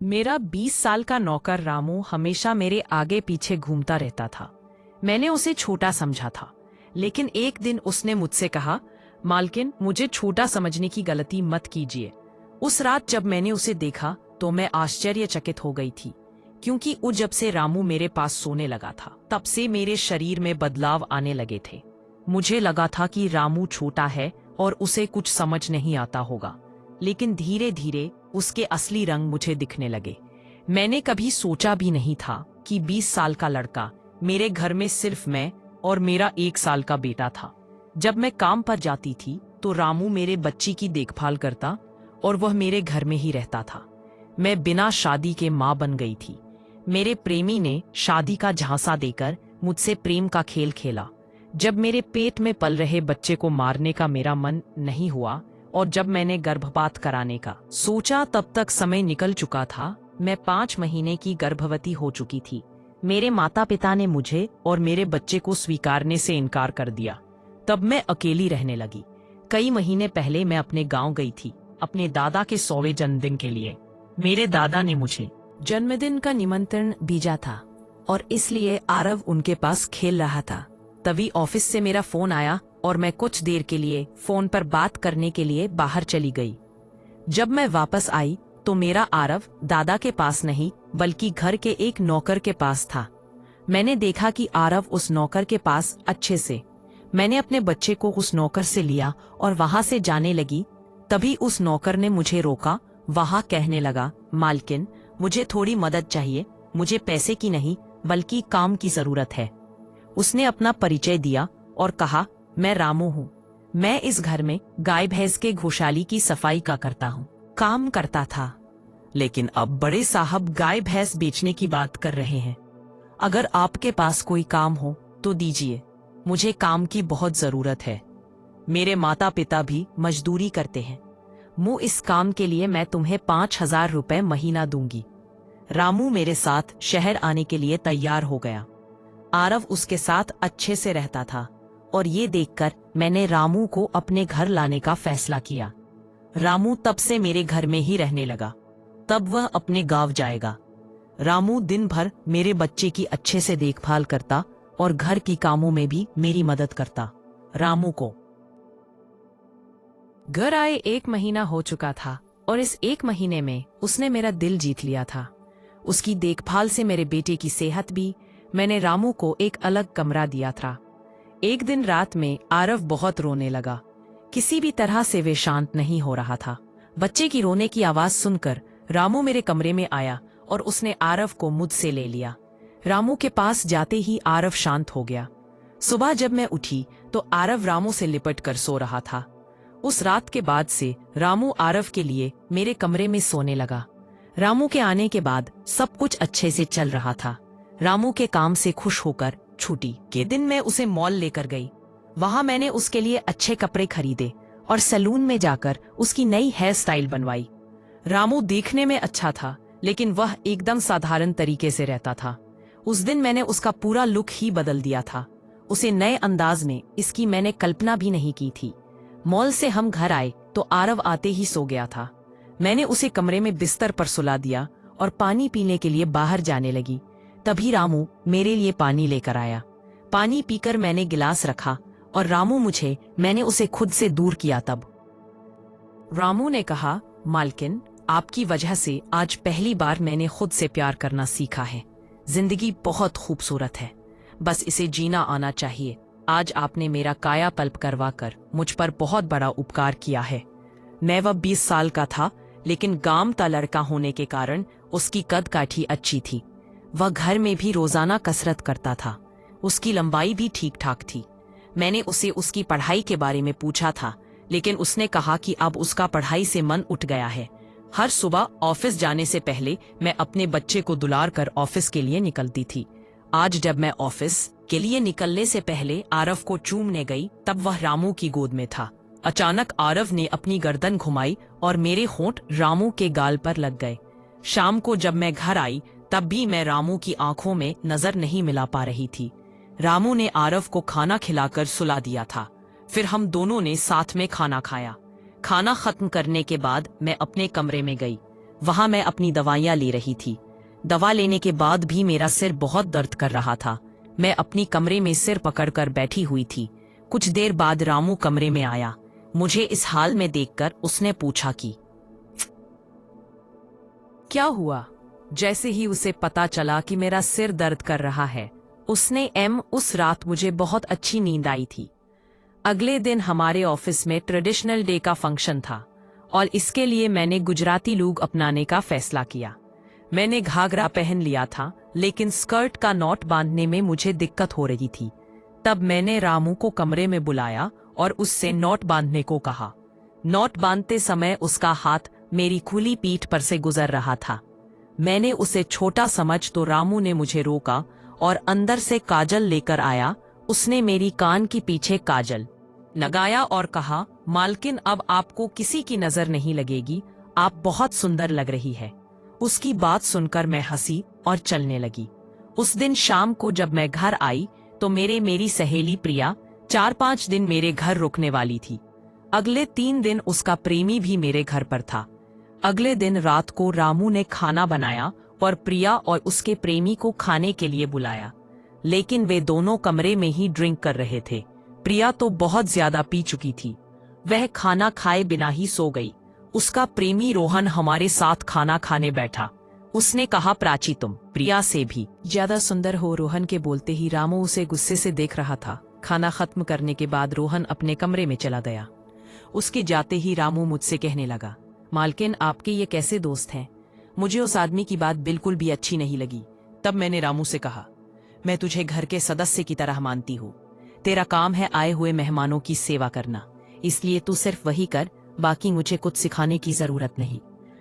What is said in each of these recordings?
मेरा 20 साल का नौकर रामू हमेशा मेरे आगे पीछे घूमता रहता था। मैंने उसे छोटा समझा था, लेकिन एक दिन उसने मुझसे कहा, मालकिन, मुझे छोटा समझने की गलती मत कीजिए। उस रात जब मैंने उसे देखा तो मैं आश्चर्यचकित हो गई थी, क्योंकि जब से रामू मेरे पास सोने लगा था तब से मेरे शरीर में बदलाव आने लगे थे। मुझे लगा था कि रामू छोटा है और उसे कुछ समझ नहीं आता होगा, लेकिन धीरे धीरे उसके असली रंग मुझे दिखने लगे। मैंने कभी सोचा भी नहीं था कि 20 साल का लड़का मेरे घर में सिर्फ मैं और मेरा 1 साल का बेटा था। जब मैं काम पर जाती थी तो रामू मेरे बच्ची की देखभाल करता और वह मेरे घर में ही रहता था। मैं बिना शादी के माँ बन गई थी। मेरे प्रेमी ने शादी का झांसा देकर मुझसे प्रेम का खेल खेला। जब मेरे पेट में पल रहे बच्चे को मारने का मेरा मन नहीं हुआ और जब मैंने गर्भपात कराने का सोचा तब तक समय निकल चुका था। मैं 5 महीने की गर्भवती हो चुकी थी। मेरे माता पिता ने मुझे और मेरे बच्चे को स्वीकारने से इनकार कर दिया। तब मैं अकेली रहने लगी। कई महीने पहले मैं अपने गांव गई थी, अपने दादा के 100वें जन्मदिन के लिए। मेरे दादा ने मुझे जन्मदिन का निमंत्रण भेजा था और इसलिए आरव उनके पास खेल रहा था। तभी ऑफिस से मेरा फोन आया और मैं कुछ देर के लिए फोन पर बात करने के लिए बाहर चली गई। जब मैं वापस आई तो मेरा आरव दादा के पास नहीं बल्कि घर के एक नौकर के पास था। मैंने देखा कि आरव उस नौकर के पास अच्छे से। मैंने अपने बच्चे को उस नौकर से लिया और वहां से जाने लगी। तभी उस नौकर ने मुझे रोका। वहां कहने लगा, मालकिन, मुझे थोड़ी मदद चाहिए। मुझे पैसे की नहीं बल्कि काम की जरूरत है। उसने अपना परिचय दिया और कहा, मैं रामू हूँ। मैं इस घर में गाय भैंस के गौशाली की सफाई का काम करता था, लेकिन अब बड़े साहब गाय भैंस बेचने की बात कर रहे हैं। अगर आपके पास कोई काम हो तो दीजिए, मुझे काम की बहुत जरूरत है। मेरे माता पिता भी मजदूरी करते हैं। इस काम के लिए मैं तुम्हें 5,000 रुपए महीना दूंगी। रामू मेरे साथ शहर आने के लिए तैयार हो गया। आरव उसके साथ अच्छे से रहता था और ये देखकर मैंने रामू को अपने घर लाने का फैसला किया। रामू तब से मेरे घर में ही रहने लगा। तब वह अपने गांव जाएगा। रामू दिन भर मेरे बच्चे की अच्छे से देखभाल करता और घर की कामों में भी मेरी मदद करता। रामू को घर आए 1 महीना हो चुका था और इस 1 महीने में उसने मेरा दिल जीत लिया था। उसकी देखभाल से मेरे बेटे की सेहत भी। मैंने रामू को एक अलग कमरा दिया था। एक दिन रात में आरव बहुत रोने लगा। किसी भी तरह से वे शांत नहीं हो रहा था। बच्चे की रोने की आवाज सुनकर रामू मेरे कमरे में आया और उसने आरव को मुझसे ले लिया। रामू के पास जाते ही आरव शांत हो गया। सुबह जब मैं उठी तो आरव रामू से लिपट कर सो रहा था। उस रात के बाद से रामू आरव के लिए मेरे कमरे में सोने लगा। रामू के आने के बाद सब कुछ अच्छे से चल रहा था। रामू के काम से खुश होकर छुट्टी के दिन मैं उसे मॉल लेकर गई। वहां मैंने उसके लिए अच्छे कपड़े खरीदे और सैलून में जाकर उसकी नई हेयर स्टाइल बनवाई। रामू देखने में अच्छा था, लेकिन वह एकदम साधारण तरीके से रहता था। उस दिन मैंने उसका पूरा लुक ही बदल दिया था। उसे नए अंदाज में, इसकी मैंने कल्पना भी नहीं की थी। मॉल से हम घर आए तो आरव आते ही सो गया था। मैंने उसे कमरे में बिस्तर पर सुला दिया और पानी पीने के लिए बाहर जाने लगी। तभी रामू मेरे लिए पानी लेकर आया। पानी पीकर मैंने गिलास रखा और मैंने उसे खुद से दूर किया। तब रामू ने कहा, मालकिन, आपकी वजह से आज पहली बार मैंने खुद से प्यार करना सीखा है। जिंदगी बहुत खूबसूरत है, बस इसे जीना आना चाहिए। आज आपने मेरा काया पल्प करवा कर मुझ पर बहुत बड़ा उपकार किया है। मैं वह 20 साल का था, लेकिन गांव का लड़का होने के कारण उसकी कद काठी अच्छी थी। वह घर में भी रोजाना कसरत करता था। उसकी लंबाई भी ठीक ठाक थी। मैंने उसे उसकी पढ़ाई के बारे में पूछा था, लेकिन उसने कहा कि अब उसका पढ़ाई से मन उठ गया है। हर सुबह ऑफिस जाने से पहले मैं अपने बच्चे को दुलार कर ऑफिस के लिए निकलती थी। आज जब मैं ऑफिस के लिए निकलने से पहले आरव को चूमने गई, तब वह रामू की गोद में था। अचानक आरव ने अपनी गर्दन घुमाई और मेरे होंठ रामू के गाल पर लग गए। शाम को जब मैं घर आई तब भी मैं रामू की आंखों में नजर नहीं मिला पा रही थी। रामू ने आरव को खाना खिलाकर सुला दिया था। फिर हम दोनों ने साथ में खाना खाया। खाना खत्म करने के बाद मैं अपने कमरे में गई। वहां मैं अपनी दवाइयां ले रही थी। दवा लेने के बाद भी मेरा सिर बहुत दर्द कर रहा था। मैं अपनी कमरे में सिर पकड़कर बैठी हुई थी। कुछ देर बाद रामू कमरे में आया। मुझे इस हाल में देखकर उसने पूछा कि क्या हुआ। जैसे ही उसे पता चला कि मेरा सिर दर्द कर रहा है, उसने उस रात मुझे बहुत अच्छी नींद आई थी। अगले दिन हमारे ऑफिस में ट्रेडिशनल डे का फंक्शन था और इसके लिए मैंने गुजराती लुक अपनाने का फैसला किया। मैंने घाघरा पहन लिया था, लेकिन स्कर्ट का नॉट बांधने में मुझे दिक्कत हो रही थी। तब मैंने रामू को कमरे में बुलाया और उससे नॉट बांधने को कहा। नॉट बांधते समय उसका हाथ मेरी खुली पीठ पर से गुजर रहा था। मैंने उसे छोटा समझ तो रामू ने मुझे रोका और अंदर से काजल लेकर आया। उसने मेरी कान के पीछे काजल लगाया और कहा, मालकिन अब आपको किसी की नजर नहीं लगेगी, आप बहुत सुंदर लग रही है। उसकी बात सुनकर मैं हंसी और चलने लगी। उस दिन शाम को जब मैं घर आई तो मेरी सहेली प्रिया 4-5 दिन मेरे घर रुकने वाली थी। अगले 3 दिन उसका प्रेमी भी मेरे घर पर था। अगले दिन रात को रामू ने खाना बनाया और प्रिया और उसके प्रेमी को खाने के लिए बुलाया, लेकिन वे दोनों कमरे में ही ड्रिंक कर रहे थे। प्रिया तो बहुत ज्यादा पी चुकी थी। वह खाना खाए बिना ही सो गई। उसका प्रेमी रोहन हमारे साथ खाना खाने बैठा। उसने कहा, प्राची तुम प्रिया से भी ज्यादा सुंदर हो। रोहन के बोलते ही रामू उसे गुस्से से देख रहा था। खाना खत्म करने के बाद रोहन अपने कमरे में चला गया। उसके जाते ही रामू मुझसे कहने लगा, मालकिन आपके ये कैसे दोस्त हैं? मुझे उस आदमी की बात बिल्कुल भी अच्छी नहीं लगी। तब मैंने रामू से कहा, मैं तुझे घर के सदस्य की तरह मानती हूँ। तेरा काम है आए हुए मेहमानों की सेवा करना, इसलिए तू सिर्फ वही कर, बाकी मुझे कुछ सिखाने की जरूरत नहीं।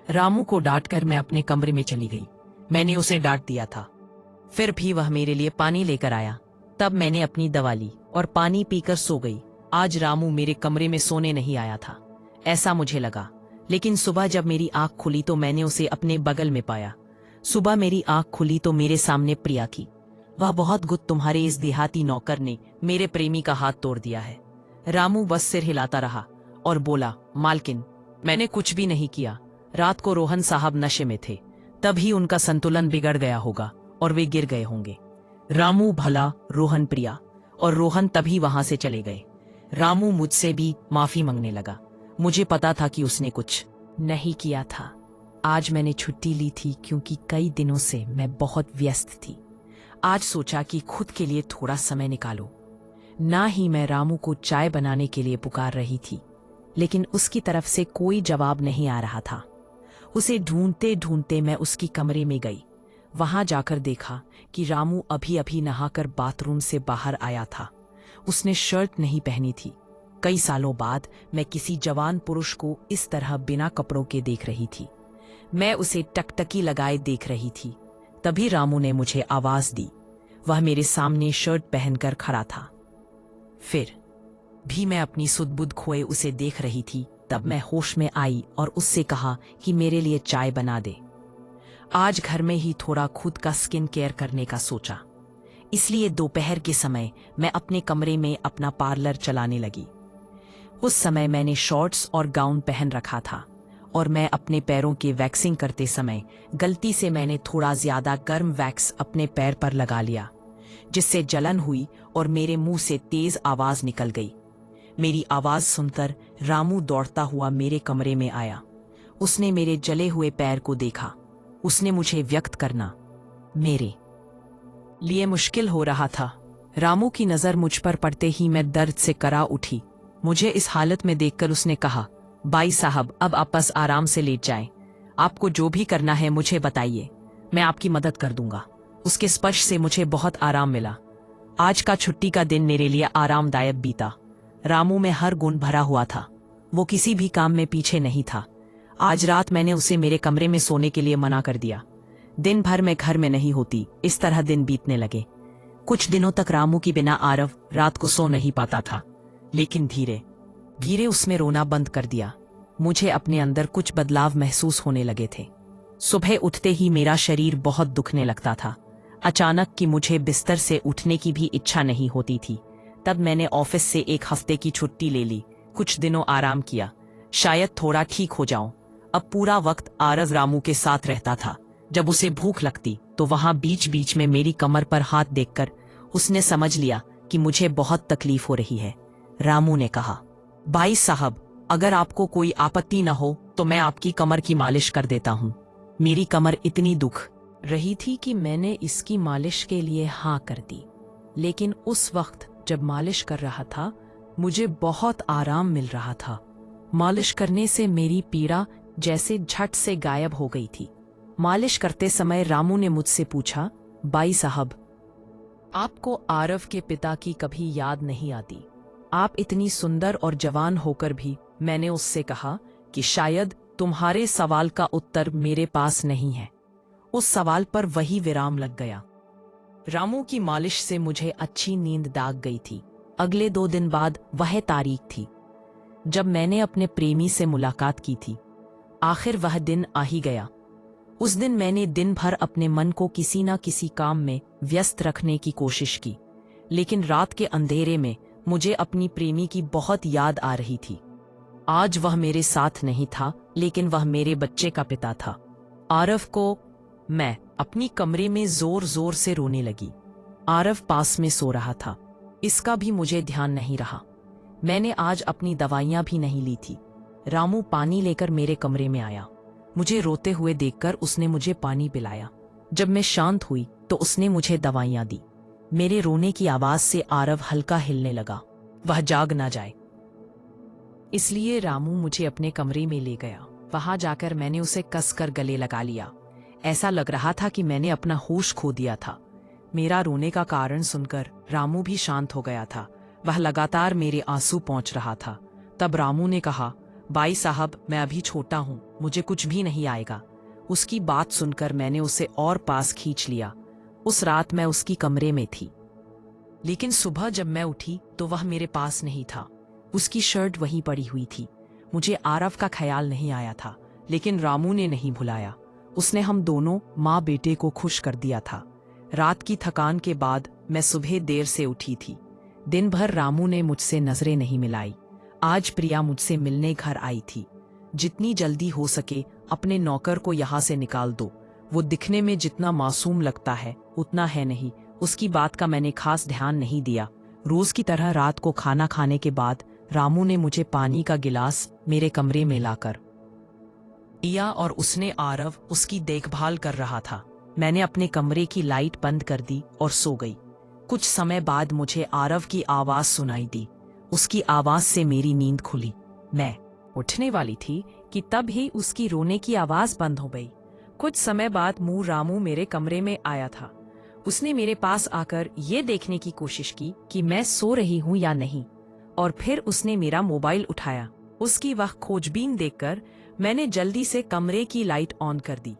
रामू को डांटकर मैं अपने कमरे में चली गई। मैंने उसे डांट दिया था, फिर भी वह मेरे लिए पानी लेकर आया। तब मैंने अपनी दवा ली और पानी पीकर सो गई। आज रामू मेरे कमरे में सोने नहीं आया था, ऐसा मुझे लगा। लेकिन सुबह जब मेरी आंख खुली तो मैंने उसे अपने बगल में पाया। सुबह मेरी आंख खुली तो मेरे सामने प्रिया थी। वह बहुत गुड, तुम्हारे इस देहाती नौकर ने मेरे प्रेमी का हाथ तोड़ दिया है। रामू बस सिर हिलाता रहा और बोला, मालकिन मैंने कुछ भी नहीं किया। रात को रोहन साहब नशे में थे, तभी उनका संतुलन बिगड़ गया होगा और वे गिर गए होंगे। रामू भला, रोहन प्रिया, और रोहन तभी वहां से चले गए। रामू मुझसे भी माफी मांगने लगा। मुझे पता था कि उसने कुछ नहीं किया था। आज मैंने छुट्टी ली थी क्योंकि कई दिनों से मैं बहुत व्यस्त थी। आज सोचा कि खुद के लिए थोड़ा समय निकालो। ना ही मैं रामू को चाय बनाने के लिए पुकार रही थी, लेकिन उसकी तरफ से कोई जवाब नहीं आ रहा था। उसे ढूंढते ढूंढते मैं उसकी कमरे में गई। वहां जाकर देखा कि रामू अभी अभी नहाकर बाथरूम से बाहर आया था। उसने शर्ट नहीं पहनी थी। कई सालों बाद मैं किसी जवान पुरुष को इस तरह बिना कपड़ों के देख रही थी। मैं उसे टकटकी लगाए देख रही थी। तभी रामू ने मुझे आवाज दी। वह मेरे सामने शर्ट पहनकर खड़ा था। फिर भी मैं अपनी सुध-बुध खोए उसे देख रही थी। तब मैं होश में आई और उससे कहा कि मेरे लिए चाय बना दे। आज घर में ही थोड़ा खुद का स्किन केयर करने का सोचा, इसलिए दोपहर के समय मैं अपने कमरे में अपना पार्लर चलाने लगी। उस समय मैंने शॉर्ट्स और गाउन पहन रखा था और मैं अपने पैरों की वैक्सिंग करते समय गलती से मैंने थोड़ा ज्यादा गर्म वैक्स अपने पैर पर लगा लिया, जिससे जलन हुई और मेरे मुंह से तेज आवाज निकल गई। मेरी आवाज सुनकर रामू दौड़ता हुआ मेरे कमरे में आया। उसने मेरे जले हुए पैर को देखा। उसने मुझे व्यक्त करना मेरे लिए मुश्किल हो रहा था। रामू की नजर मुझ पर पड़ते ही मैं दर्द से करा उठी। मुझे इस हालत में देखकर उसने कहा, भाई साहब अब आप बस आराम से लेट जाएं। आपको जो भी करना है मुझे बताइए, मैं आपकी मदद कर दूंगा। उसके स्पर्श से मुझे बहुत आराम मिला। आज का छुट्टी का दिन मेरे लिए आरामदायक बीता। रामू में हर गुण भरा हुआ था। वो किसी भी काम में पीछे नहीं था। आज रात मैंने उसे मेरे कमरे में सोने के लिए मना कर दिया। दिन भर मैं घर में नहीं होती। इस तरह दिन बीतने लगे। कुछ दिनों तक रामू की बिना आरव रात को सो नहीं पाता था, लेकिन धीरे धीरे उसमें रोना बंद कर दिया। मुझे अपने अंदर कुछ बदलाव महसूस होने लगे थे। सुबह उठते ही मेरा शरीर बहुत दुखने लगता था। अचानक कि मुझे बिस्तर से उठने की भी इच्छा नहीं होती थी। तब मैंने ऑफिस से 1 हफ्ते की छुट्टी ले ली। कुछ दिनों आराम किया, शायद थोड़ा ठीक हो जाऊं। अब पूरा वक्त आरव रामू के साथ रहता था। जब उसे भूख लगती तो वहां बीच बीच में मेरी कमर पर हाथ देखकर उसने समझ लिया कि मुझे बहुत तकलीफ हो रही है। रामू ने कहा, भाई साहब, अगर आपको कोई आपत्ति न हो तो मैं आपकी कमर की मालिश कर देता हूँ। मेरी कमर इतनी दुख रही थी कि मैंने इसकी मालिश के लिए हाँ कर दी। लेकिन उस वक्त जब मालिश कर रहा था मुझे बहुत आराम मिल रहा था। मालिश करने से मेरी पीड़ा जैसे झट से गायब हो गई थी। मालिश करते समय रामू ने मुझसे पूछा, भाई साहब, आपको आरव के पिता की कभी याद नहीं आती? आप इतनी सुंदर और जवान होकर भी। मैंने उससे कहा कि शायद तुम्हारे सवाल का उत्तर मेरे पास नहीं है। उस सवाल पर वही विराम लग गया। रामू की मालिश से मुझे अच्छी नींद दाग गई थी। अगले 2 दिन बाद वह तारीख थी जब मैंने अपने प्रेमी से मुलाकात की थी। आखिर वह दिन आ ही गया। उस दिन मैंने दिन भर अपने मन को किसी न किसी काम में व्यस्त रखने की कोशिश की, लेकिन रात के अंधेरे में मुझे अपनी प्रेमी की बहुत याद आ रही थी। आज वह मेरे साथ नहीं था, लेकिन वह मेरे बच्चे का पिता था। आरव को मैं अपनी कमरे में जोर जोर से रोने लगी। आरव पास में सो रहा था। इसका भी मुझे ध्यान नहीं रहा। मैंने आज अपनी दवाइयां भी नहीं ली थी। रामू पानी लेकर मेरे कमरे में आया। मुझे रोते हुए देखकर उसने मुझे पानी पिलाया। जब मैं शांत हुई तो उसने मुझे दवाइयां दी। मेरे रोने की आवाज से आरव हल्का हिलने लगा। वह जाग ना जाए इसलिए रामू मुझे अपने कमरे में ले गया। वहां जाकर मैंने उसे कसकर गले लगा लिया। ऐसा लग रहा था कि मैंने अपना होश खो दिया था। मेरा रोने का कारण सुनकर रामू भी शांत हो गया था। वह लगातार मेरे आंसू पोंछ रहा था। तब रामू ने कहा, भाई साहब, मैं अभी छोटा हूं, मुझे कुछ भी नहीं आएगा। उसकी बात सुनकर मैंने उसे और पास खींच लिया। उस रात मैं उसकी कमरे में थी, लेकिन सुबह जब मैं उठी तो वह मेरे पास नहीं था। उसकी शर्ट वहीं पड़ी हुई थी। मुझे आरव का ख्याल नहीं आया था, लेकिन रामू ने नहीं भुलाया। उसने हम दोनों माँ बेटे को खुश कर दिया था। रात की थकान के बाद मैं सुबह देर से उठी थी। दिन भर रामू ने मुझसे नजरें नहीं मिलाई। आज प्रिया मुझसे मिलने घर आई थी। जितनी जल्दी हो सके अपने नौकर को यहाँ से निकाल दो। वो दिखने में जितना मासूम लगता है उतना है नहीं। उसकी बात का मैंने खास ध्यान नहीं दिया। रोज की तरह रात को खाना खाने के बाद रामू ने मुझे पानी का गिलास मेरे कमरे में लाकर दिया और उसने आरव उसकी देखभाल कर रहा था। मैंने अपने कमरे की लाइट बंद कर दी और सो गई। कुछ समय बाद मुझे आरव की आवाज सुनाई दी। उसकी आवाज से मेरी नींद खुली। मैं उठने वाली थी कि तब ही उसकी रोने की आवाज बंद हो गई। कुछ समय बाद रामू मेरे कमरे में आया था। उसने मेरे पास आकर ये देखने की कोशिश की कि मैं सो रही हूँ या नहीं, और फिर उसने मेरा मोबाइल उठाया। उसकी वह खोजबीन देखकर मैंने जल्दी से कमरे की लाइट ऑन कर दी।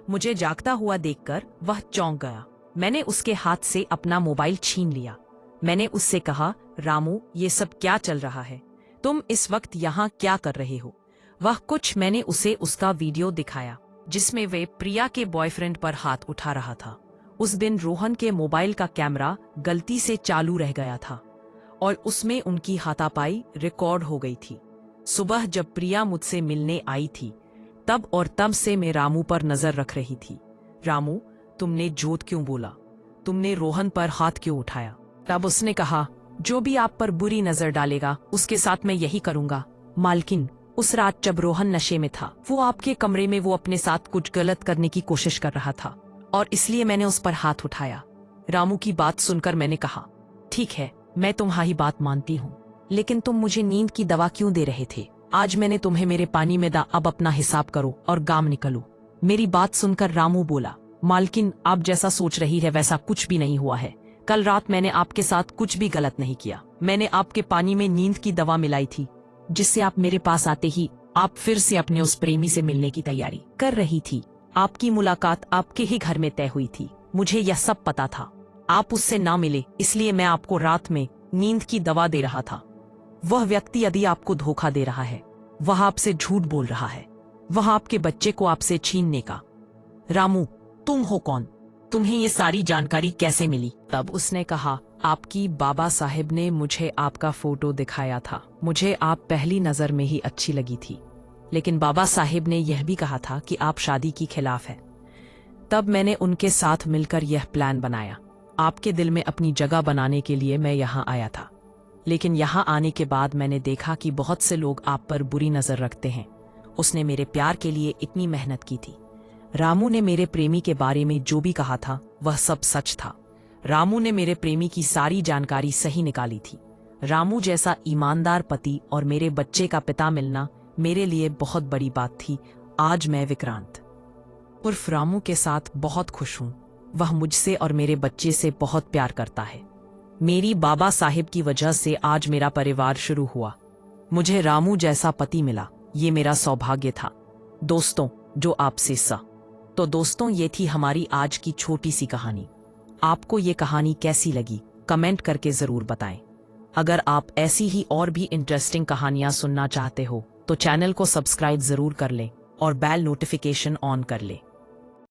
मुझे जागता हुआ देखकर वह चौंक गया। मैंने उसके हाथ से अपना मोबाइल छीन लिया। मैंने उससे कहा, रामू, ये सब क्या चल रहा है? तुम इस वक्त यहाँ क्या कर रहे हो? वह कुछ मैंने उसे उसका वीडियो दिखाया जिसमें वे प्रिया के बॉयफ्रेंड पर हाथ उठा रहा था। उस दिन रोहन के मोबाइल का कैमरा गलती से चालू रह गया था और उसमें उनकी हाथापाई रिकॉर्ड हो गई थी। सुबह जब प्रिया मुझसे मिलने आई थी तब से मैं रामू पर नजर रख रही थी। रामू, तुमने झूठ क्यों बोला? तुमने रोहन पर हाथ क्यों उठाया? तब उसने कहा, जो भी आप पर बुरी नजर डालेगा उसके साथ मैं यही करूंगा। मालकिन, उस रात जब रोहन नशे में था, वो आपके कमरे में वो अपने साथ कुछ गलत करने की कोशिश कर रहा था और इसलिए मैंने उस पर हाथ उठाया। रामू की बात सुनकर मैंने कहा, ठीक है, मैं तुम्हारी बात मानती हूँ, लेकिन तुम मुझे नींद की दवा क्यों दे रहे थे? आज मैंने तुम्हें मेरे पानी में अब अपना हिसाब करो और गाम निकलो। मेरी बात सुनकर रामू बोला, मालकिन, आप जैसा सोच रही है वैसा कुछ भी नहीं हुआ है। कल रात मैंने आपके साथ कुछ भी गलत नहीं किया। मैंने आपके पानी में नींद की दवा मिलाई थी, जिससे आप मेरे पास आते ही आप फिर से अपने उस प्रेमी से मिलने की तैयारी कर रही थी। आपकी मुलाकात आपके ही घर में तय हुई थी। मुझे यह सब पता था। आप उससे ना मिले, इसलिए मैं आपको रात में नींद की दवा दे रहा था। वह व्यक्ति यदि आपको धोखा दे रहा है, वह आपसे झूठ बोल रहा है, वह आपके बच्चे को आपसे छीनने का। रामू, तुम हो कौन? तुम्हें ये सारी जानकारी कैसे मिली? तब उसने कहा, आपकी बाबा साहिब ने मुझे आपका फोटो दिखाया था। मुझे आप पहली नजर में ही अच्छी लगी थी, लेकिन बाबा साहिब ने यह भी कहा था कि आप शादी के खिलाफ है। तब मैंने उनके साथ मिलकर यह प्लान बनाया। आपके दिल में अपनी जगह बनाने के लिए मैं यहाँ आया था, लेकिन यहाँ आने के बाद मैंने देखा कि बहुत से लोग आप पर बुरी नज़र रखते हैं। उसने मेरे प्यार के लिए इतनी मेहनत की थी। रामू ने मेरे प्रेमी के बारे में जो भी कहा था वह सब सच था। रामू ने मेरे प्रेमी की सारी जानकारी सही निकाली थी। रामू जैसा ईमानदार पति और मेरे बच्चे का पिता मिलना मेरे लिए बहुत बड़ी बात थी। आज मैं विक्रांत उर्फ रामू के साथ बहुत खुश हूँ। वह मुझसे और मेरे बच्चे से बहुत प्यार करता है। मेरी बाबा साहिब की वजह से आज मेरा परिवार शुरू हुआ। मुझे रामू जैसा पति मिला, ये मेरा सौभाग्य था। दोस्तों, जो आपसे तो दोस्तों, ये थी हमारी आज की छोटी सी कहानी। आपको ये कहानी कैसी लगी कमेंट करके ज़रूर बताएं। अगर आप ऐसी ही और भी इंटरेस्टिंग कहानियां सुनना चाहते हो तो चैनल को सब्सक्राइब ज़रूर कर लें और बेल नोटिफिकेशन ऑन कर लें।